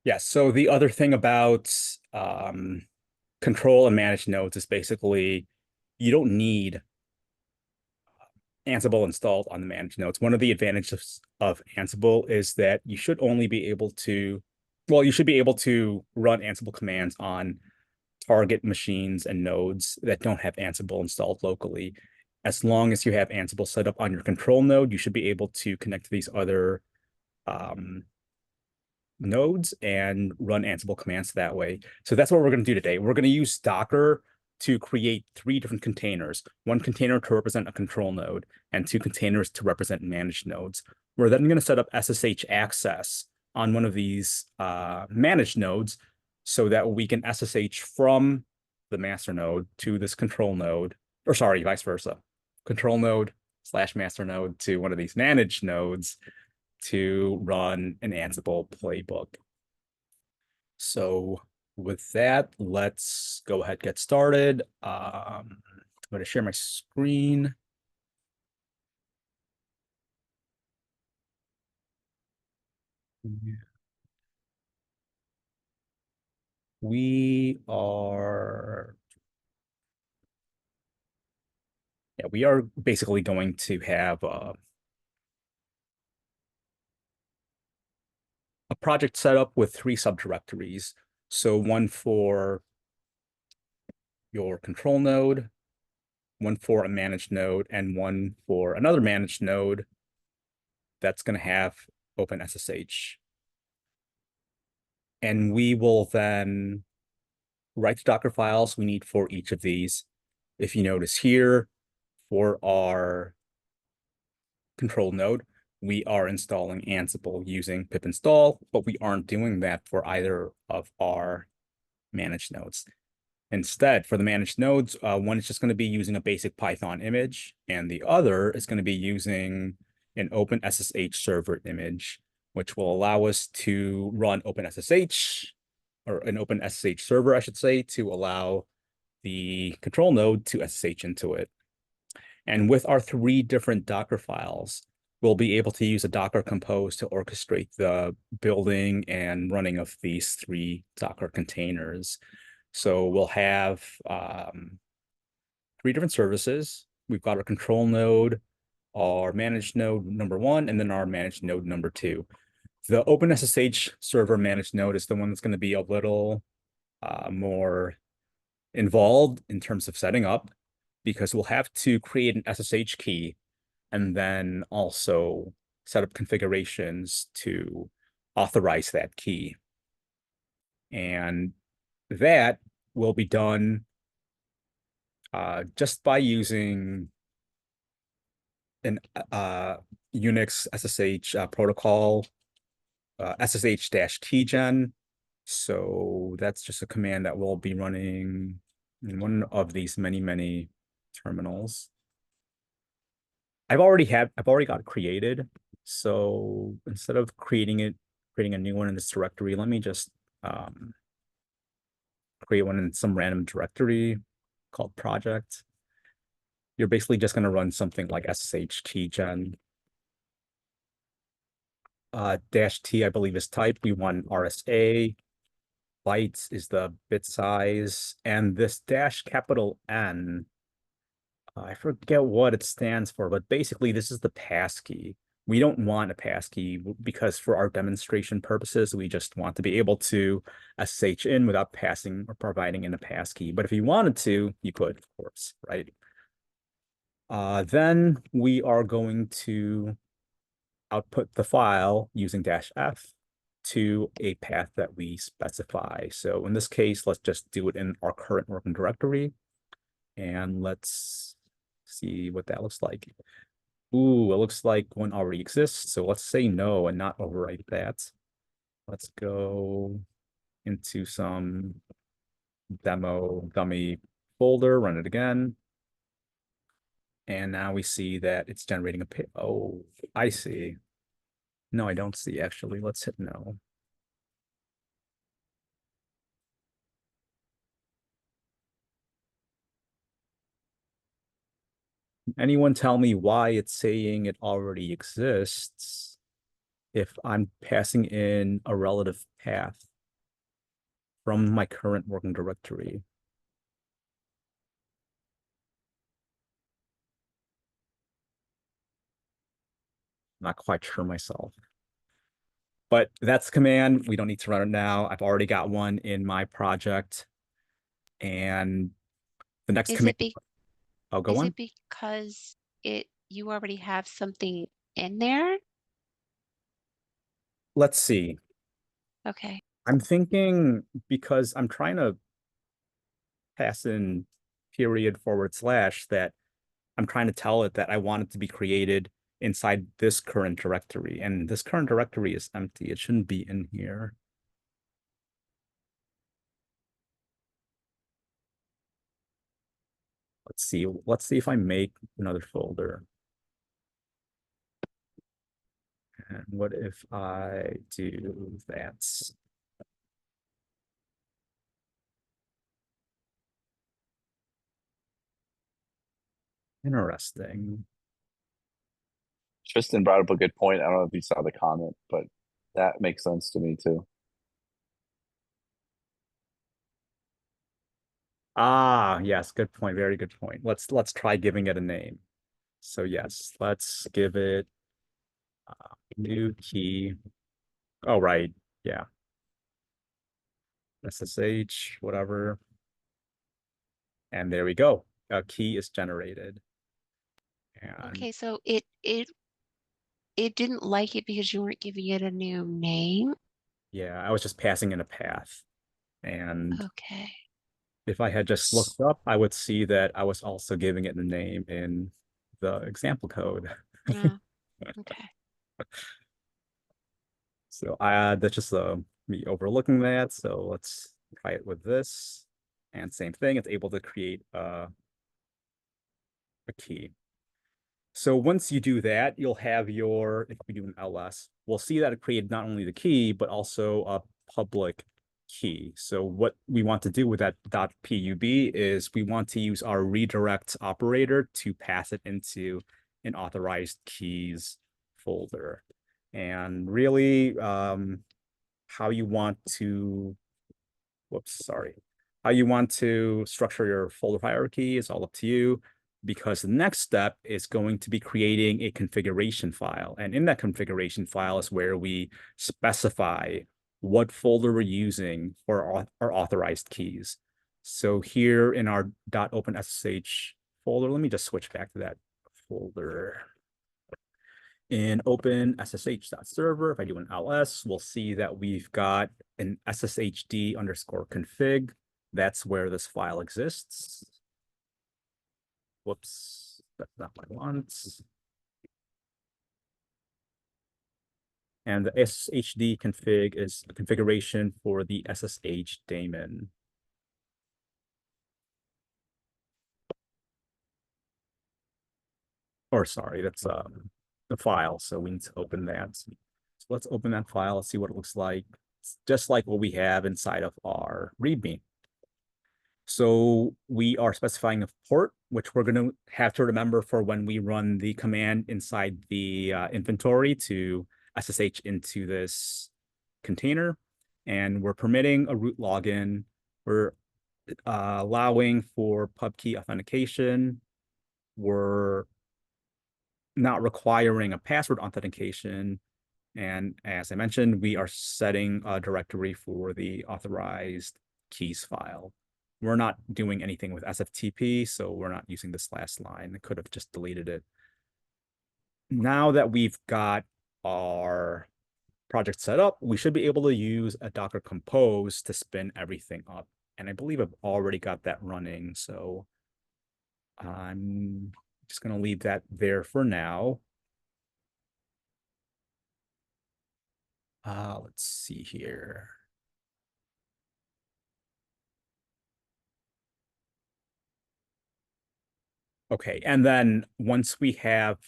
Yeah, so the other thing about control and manage nodes is basically you don't need Ansible installed on the managed nodes. One of the advantages of Ansible is that you should only be able to, well, you should be able to run Ansible commands on target machines and nodes that don't have Ansible installed locally. As long as you have Ansible set up on your control node, you should be able to connect to these other um, nodes and run Ansible commands that way. So that's what we're going to do today. We're going to use Docker to create 3 different containers, one container to represent a control node and 2 containers to represent managed nodes. We're then going to set up SSH access on one of these managed nodes so that we can SSH from the master node to this control node, or sorry, vice versa. Control node / master node to one of these managed nodes to run an Ansible playbook. So with that, let's go ahead and get started. I'm going to share my screen. We are, yeah, we are basically going to have a project set up with 3 subdirectories. So one for your control node, one for a managed node, and one for another managed node that's going to have OpenSSH. And we will then write the Docker files we need for each of these. If you notice here, for our control node, we are installing Ansible using pip install, but we aren't doing that for either of our managed nodes. Instead, for the managed nodes, one is just going to be using a basic Python image, and the other is going to be using an OpenSSH server image, which will allow us to run OpenSSH, or an OpenSSH server, I should say, to allow the control node to SSH into it. And with our 3 different Docker files, we'll be able to use a Docker Compose to orchestrate the building and running of these 3 Docker containers. So we'll have 3 different services. We've got our control node, our managed node number 1, and then our managed node number 2. The OpenSSH server managed node is the one that's going to be a little more involved in terms of setting up, because we'll have to create an SSH key and then also set up configurations to authorize that key. And that will be done just by using an Unix SSH protocol, SSH-tgen. So that's just a command that will be running in one of these many terminals. I've already got it created. So instead of creating a new one in this directory, let me just create one in some random directory called project. You're basically just going to run something like SSH-tgen. -t, I believe, is type. We want RSA. Bytes is the bit size. And this -N, I forget what it stands for, but basically this is the passkey. We don't want a passkey because for our demonstration purposes, we just want to be able to SSH in without passing or providing in a passkey. But if you wanted to, you could, of course, right? Then we are going to output the file using -f to a path that we specify. So in this case, let's just do it in our current working directory. And let's see what that looks like. Ooh, it looks like one already exists. So let's say no and not overwrite that. Let's go into some demo dummy folder, run it again. And now we see that it's generating a pit. Oh, I see. No, I don't see actually. Let's hit no. Anyone tell me why it's saying it already exists if I'm passing in a relative path? from my current working directory. Not quite sure myself. But that's the command. We don't need to run it now. I've already got one in my project. And the next Is command, it be I'll go is on. it because you already have something in there? Let's see. Okay. I'm thinking because I'm trying to pass in period forward slash that I'm trying to tell it that I want it to be created inside this current directory. And this current directory is empty. It shouldn't be in here. Let's see. Let's see if I make another folder. And what if I do that? Interesting. Tristan brought up a good point. I don't know if you saw the comment, but that makes sense to me too. Ah, yes, good point. Very good point. Let's try giving it a name. So yes, let's give it new key. Oh, right. Yeah. SSH, whatever. And there we go. A key is generated. And Okay, so it didn't like it because you weren't giving it a new name. yeah, I was just passing in a path. And Okay. if I had just looked up, I would see that I was also giving it the name in the example code. Oh, okay. So that's just me overlooking that. So let's try it with this. And same thing, it's able to create a key. So once you do that, you'll have your, if we do an ls, we'll see that it created not only the key, but also a public key. So what we want to do with that .pub is we want to use our redirect operator to pass it into an authorized keys folder. And really, how you want to, whoops, sorry, how you want to structure your folder hierarchy is all up to you, because the next step is going to be creating a configuration file. And in that configuration file is where we specify what folder we're using for our authorized keys. So here in our .OpenSSH folder, let me just switch back to that folder. In OpenSSH.server, if I do an ls, we'll see that we've got an sshd_config. That's where this file exists. Whoops, that's not what I want. And the sshd config is a configuration for the SSH daemon. Or sorry, that's the file. So we need to open that. So let's open that file. Let's see what it looks like. It's just like what we have inside of our README. So we are specifying a port, which we're going to have to remember for when we run the command inside the inventory to SSH into this container. And we're permitting a root login. We're allowing for pub key authentication. We're not requiring a password authentication. And as I mentioned, we are setting a directory for the authorized keys file. We're not doing anything with SFTP, so we're not using this last line. I could have just deleted it. Now that we've got our project set up, we should be able to use a Docker Compose to spin everything up. And I believe I've already got that running, so I'm just going to leave that there for now. Let's see here. Okay, and then once we have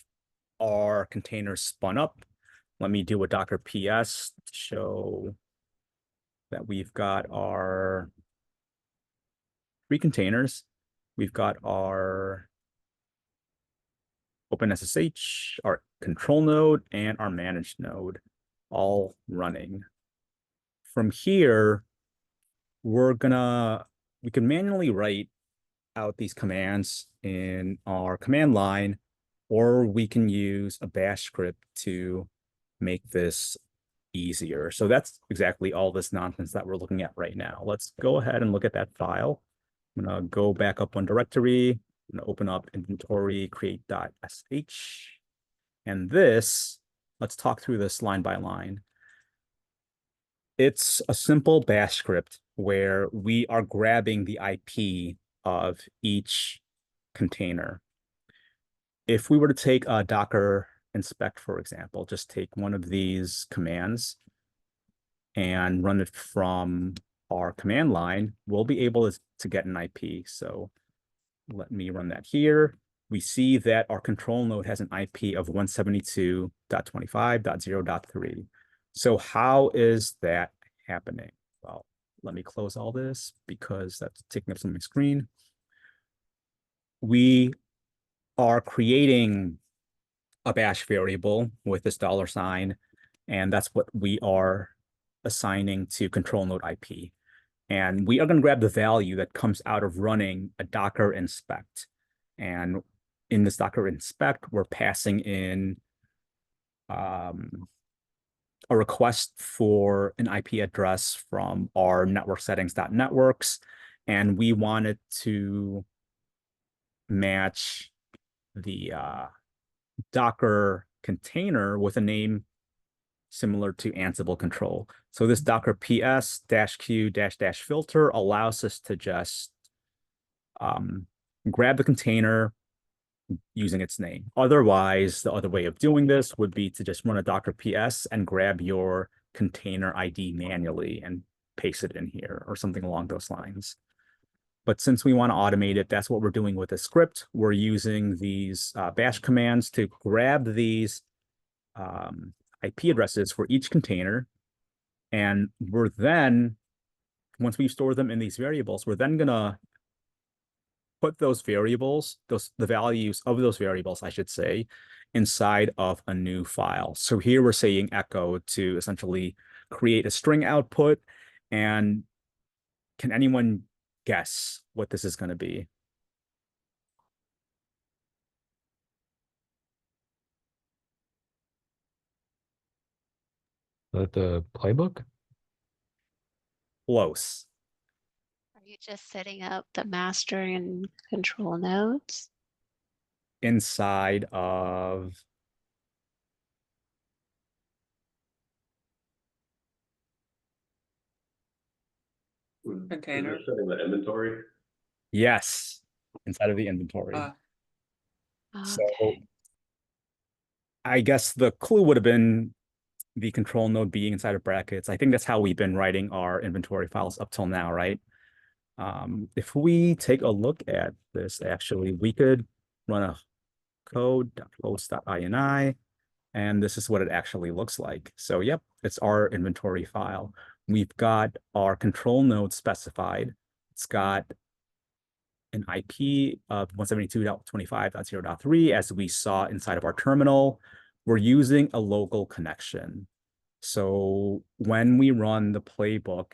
our containers spun up, let me do a Docker PS to show that we've got our 3 containers. We've got our OpenSSH, our control node, and our managed node all running. From here, we can manually write out these commands in our command line, or we can use a bash script to make this easier. So that's exactly all this nonsense that we're looking at right now. Let's go ahead and look at that file. I'm gonna go back up one directory. I'm gonna open up inventory create.sh. And this, let's talk through this line by line. It's a simple bash script where we are grabbing the IP of each container. If we were to take a Docker inspect, for example, just take one of these commands and run it from our command line, we'll be able to get an IP. So let me run that here. We see that our control node has an IP of 172.25.0.3. So how is that happening? Well, let me close all this because that's taking up some of my screen. We are creating a bash variable with this $, and that's what we are assigning to control node IP. And we are going to grab the value that comes out of running a Docker inspect. And in this Docker inspect, we're passing in a request for an IP address from our network settings.networks. And we want it to match the Docker container with a name similar to Ansible control. So this Docker ps -q -- filter allows us to just grab the container using its name. Otherwise, the other way of doing this would be to just run a Docker ps and grab your container ID manually and paste it in here or something along those lines. But since we want to automate it, that's what we're doing with the script. We're using these bash commands to grab these IP addresses for each container. And we're then, once we store them in these variables, we're then going to put those variables, the values of those variables, I should say, inside of a new file. So here we're saying echo to essentially create a string output. And can anyone guess what this is going to be? The playbook? Close. Are you just setting up the master and control nodes? Inside of Container. Setting the inventory. yes, inside of the inventory. So Okay. I guess the clue would have been the control node being inside of brackets. I think that's how we've been writing our inventory files up till now, right? If we take a look at this, actually, we could run a code.host.ini, and this is what it actually looks like. So yep, it's our inventory file. We've got our control node specified. It's got an IP of 172.25.0.3, as we saw inside of our terminal. We're using a local connection. So when we run the playbook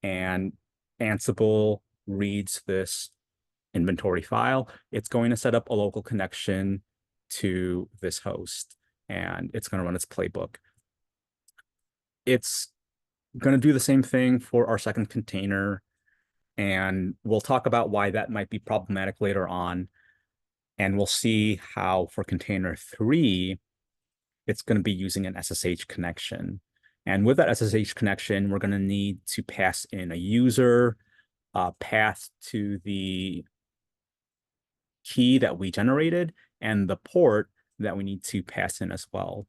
and Ansible reads this inventory file, it's going to set up a local connection to this host, and it's going to run its playbook. It's going to do the same thing for our second container, and we'll talk about why that might be problematic later on. And we'll see how for container 3, it's going to be using an SSH connection. And with that SSH connection, we're going to need to pass in a user, path to the key that we generated, and the port that we need to pass in as well.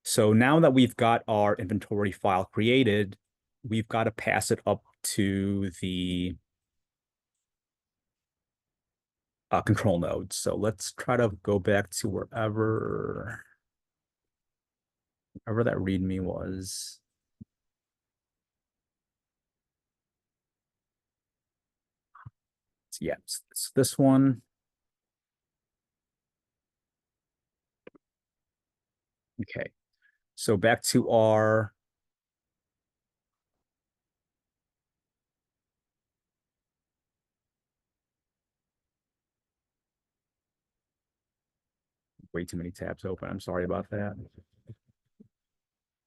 So now that we've got our inventory file created, we've got to pass it up to the control node. So let's try to go back to wherever that README was. So yeah, it's this one. Okay, so back to our way too many tabs open. I'm sorry about that.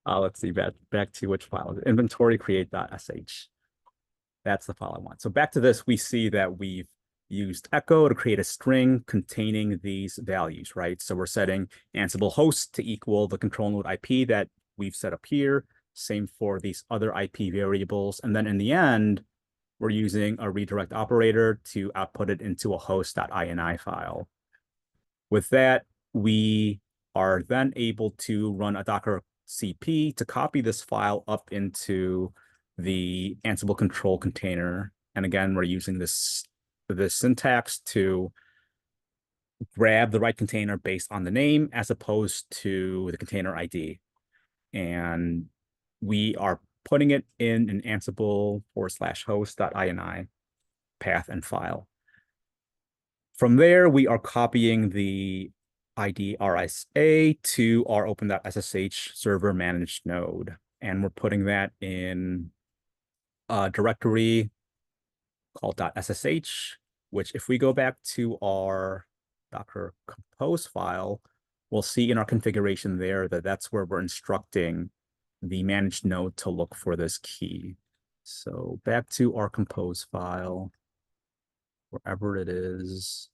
Let's see, back to which file is it? Inventory create.sh. That's the file I want. So back to this, we see that we've used echo to create a string containing these values, right? So we're setting Ansible host to equal the control node IP that we've set up here. Same for these other IP variables. And then in the end, we're using a redirect operator to output it into a host.ini file. With that, we are then able to run a Docker CP to copy this file up into the Ansible control container. And again, we're using this syntax to grab the right container based on the name as opposed to the container ID. And we are putting it in an Ansible /host.ini path and file. From there, we are copying the ID RSA to our open.ssh server managed node. And we're putting that in a directory called .ssh, which if we go back to our Docker compose file, we'll see in our configuration there that that's where we're instructing the managed node to look for this key. So back to our compose file, wherever it is.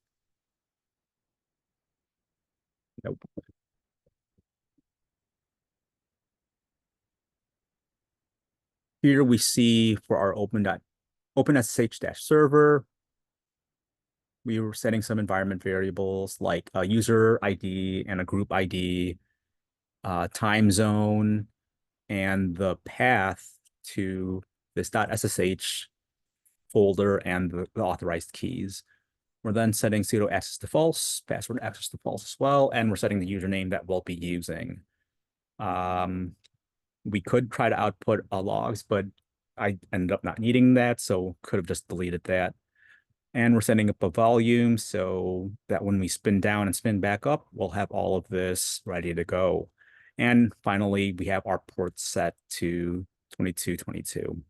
Nope. Here we see for our OpenSSH-server, we were setting some environment variables like a user ID and a group ID, time zone, and the path to this .ssh folder and the authorized keys. We're then setting sudo access to false, password access to false as well, and we're setting the username that we'll be using. We could try to output logs, but I ended up not needing that, so could have just deleted that. And we're setting up a volume so that when we spin down and spin back up, we'll have all of this ready to go. And finally, we have our port set to 2222.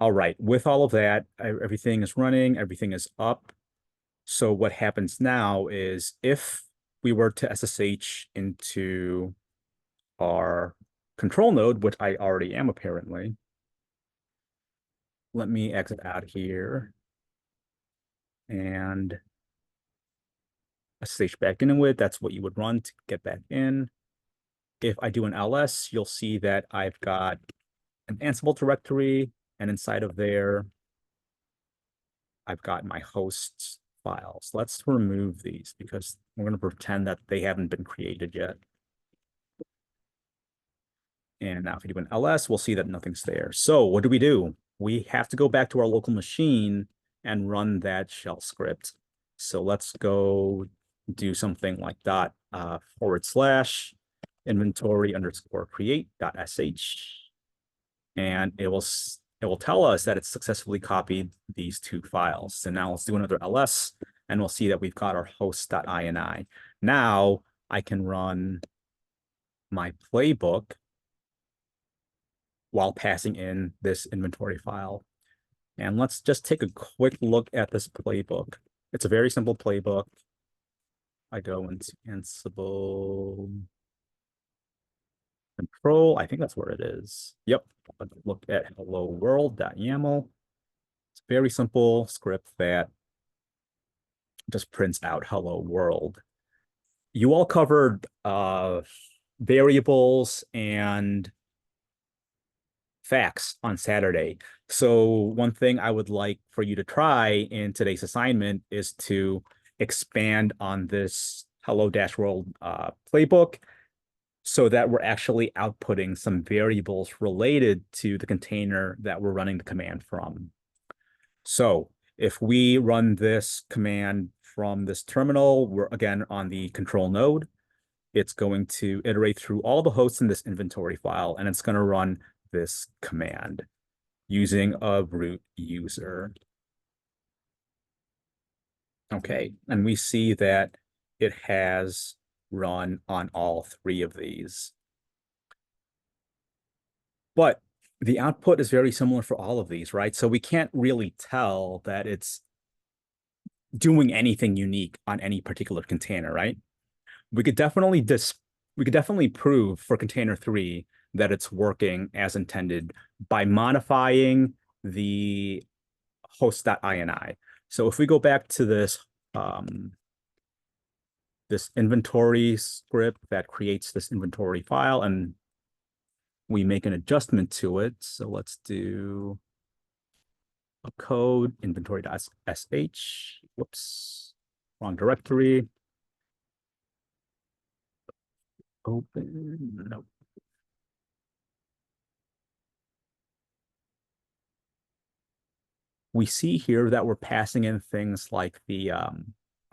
All right, with all of that, everything is running, everything is up. So what happens now is if we were to SSH into our control node, which I already am apparently, let me exit out here and SSH back in with, that's what you would run to get back in. If I do an ls, you'll see that I've got an Ansible directory, and inside of there, I've got my hosts files. Let's remove these because we're going to pretend that they haven't been created yet. And now if we do an ls, we'll see that nothing's there. So what do? We have to go back to our local machine and run that shell script. So let's go do something like /inventory_create.sh. And it will tell us that it's successfully copied these two files. So now let's do another ls, and we'll see that we've got our host.ini. Now I can run my playbook while passing in this inventory file. And let's just take a quick look at this playbook. It's a very simple playbook. I go into Ansible control. I think that's where it is. Yep. Look at hello world.yaml. It's a very simple script that just prints out hello world. You all covered variables and facts on Saturday. So one thing I would like for you to try in today's assignment is to expand on this hello-world playbook so that we're actually outputting some variables related to the container that we're running the command from. So if we run this command from this terminal, we're again on the control node. It's going to iterate through all the hosts in this inventory file, and it's going to run this command using a root user. Okay, and we see that it has run on all three of these. But the output is very similar for all of these, right? So we can't really tell that it's doing anything unique on any particular container, right? We could definitely prove for container 3 that it's working as intended by modifying the host.ini. So if we go back to this inventory script that creates this inventory file and we make an adjustment to it. So let's do a code inventory.sh. Whoops, wrong directory. Open, no. We see here that we're passing in things like the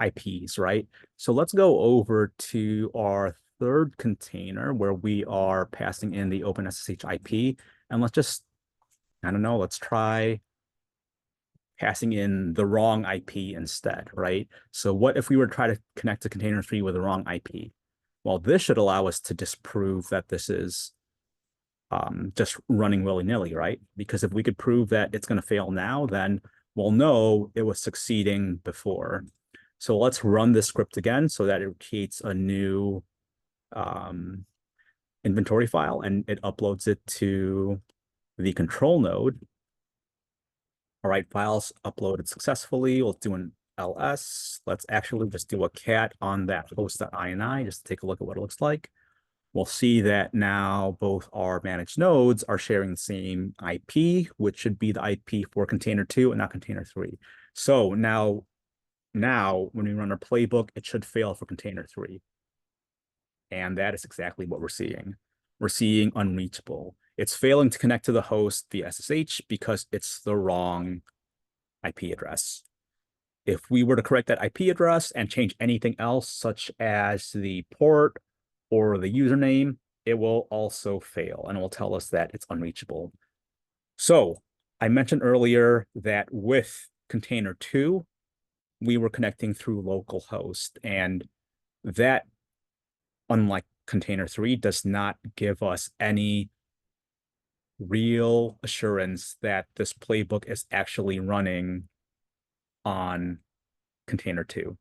IPs, right? So let's go over to our third container where we are passing in the OpenSSH IP. And let's just, I don't know, let's try passing in the wrong IP instead, right? So what if we were to try to connect to container 3 with the wrong IP? Well, this should allow us to disprove that this is just running willy-nilly, right? Because if we could prove that it's going to fail now, then we'll know it was succeeding before. So let's run this script again so that it creates a new inventory file and it uploads it to the control node. All right, files uploaded successfully. We'll do an ls. Let's actually just do a cat on that host.ini just to take a look at what it looks like. We'll see that now both our managed nodes are sharing the same IP, which should be the IP for container 2 and not container 3. So now when we run our playbook, it should fail for container 3. And that is exactly what we're seeing. We're seeing unreachable. It's failing to connect to the host via SSH because it's the wrong IP address. If we were to correct that IP address and change anything else, such as the port or the username, it will also fail and it will tell us that it's unreachable. So I mentioned earlier that with container 2, we were connecting through localhost, and that, unlike container 3, does not give us any real assurance that this playbook is actually running on container 2.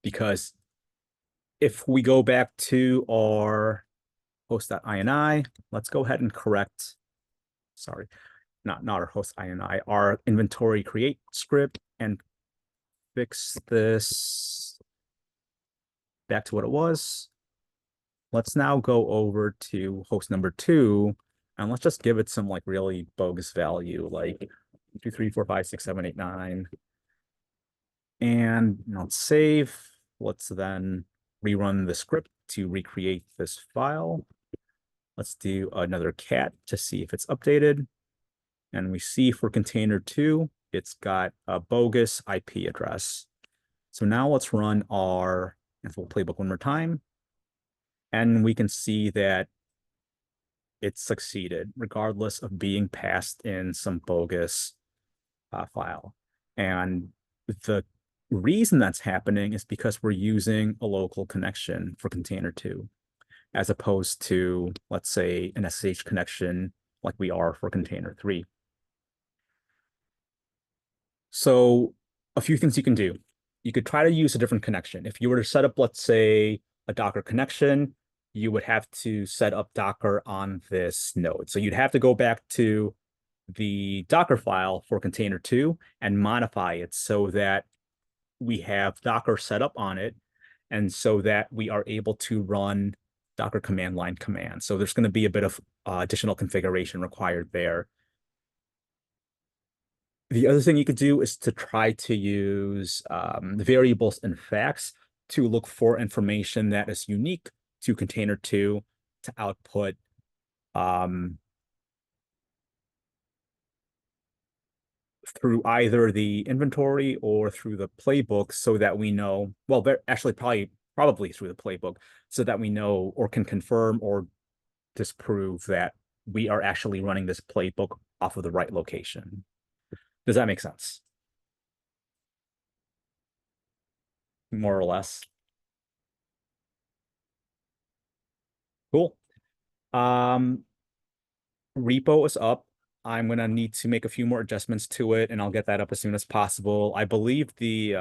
Because if we go back to our host.ini, let's go ahead and correct, sorry, not our host.ini, our inventory create script and fix this back to what it was. Let's now go over to host number 2 and let's just give it some like really bogus value, like 2, 3, 4, 5, 6, 7, 8, 9. And let's save. Let's then rerun the script to recreate this file. Let's do another cat to see if it's updated. And we see for container 2, it's got a bogus IP address. So now let's run our Ansible playbook one more time. And we can see that it succeeded, regardless of being passed in some bogus file. And the reason that's happening is because we're using a local connection for container 2, as opposed to, let's say, an SSH connection like we are for container 3. So a few things you can do. You could try to use a different connection. If you were to set up, let's say, a Docker connection, you would have to set up Docker on this node. So you'd have to go back to the Docker file for container 2 and modify it so that we have Docker set up on it and so that we are able to run Docker command line commands. So there's going to be a bit of additional configuration required there. The other thing you could do is to try to use variables and facts to look for information that is unique to container 2 to output through either the inventory or through the playbook so that we know, well, actually probably through the playbook so that we know or can confirm or disprove that we are actually running this playbook off of the right location. Does that make sense? More or less. Cool. Repo is up. I'm gonna need to make a few more adjustments to it, and I'll get that up as soon as possible. I believe the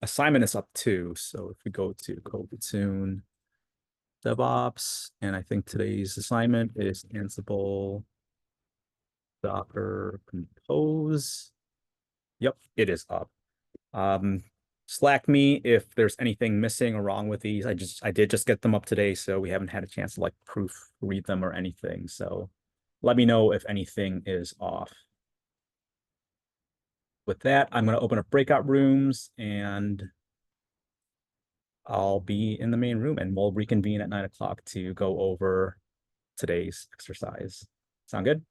assignment is up too. So if we go to Platoon DevOps, and I think today's assignment is Ansible Docker Compose. Yep, it is up. Slack me if there's anything missing or wrong with these. I did just get them up today, so we haven't had a chance to like proofread them or anything. So let me know if anything is off. With that, I'm going to open up breakout rooms and I'll be in the main room and we'll reconvene at 9 o'clock to go over today's exercise. Sound good?